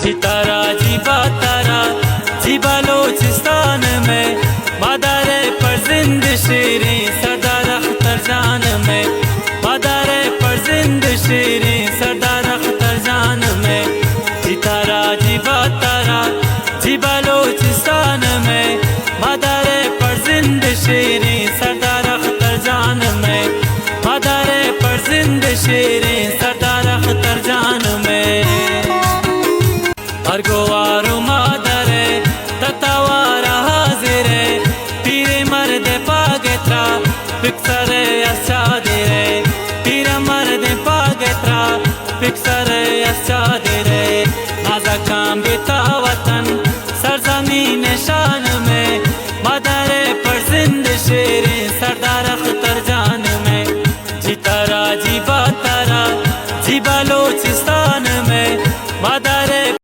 जितारा जीबा तारा जी बलोचिस्तान में, मदारे पर जिंद शेरी सरदार अख्तर जान में, मदारे पर जिंद शेरी सरदार अख्तर जान में। जितारा जीबा तारा जी बलोचिस्तान में, मदारे पर जिंद शेरी सरदार अख्तर जान में, मदारे पर जिंद शेरी सरदार अख्तर जान में। अर्गोवारो मादरे ततावारा हाजिरे, पीरे मर्द पागेत्रा पिक्सरे असादिरे, पीरे मर्द पागेत्रा पिक्सरे असादिरे। आजा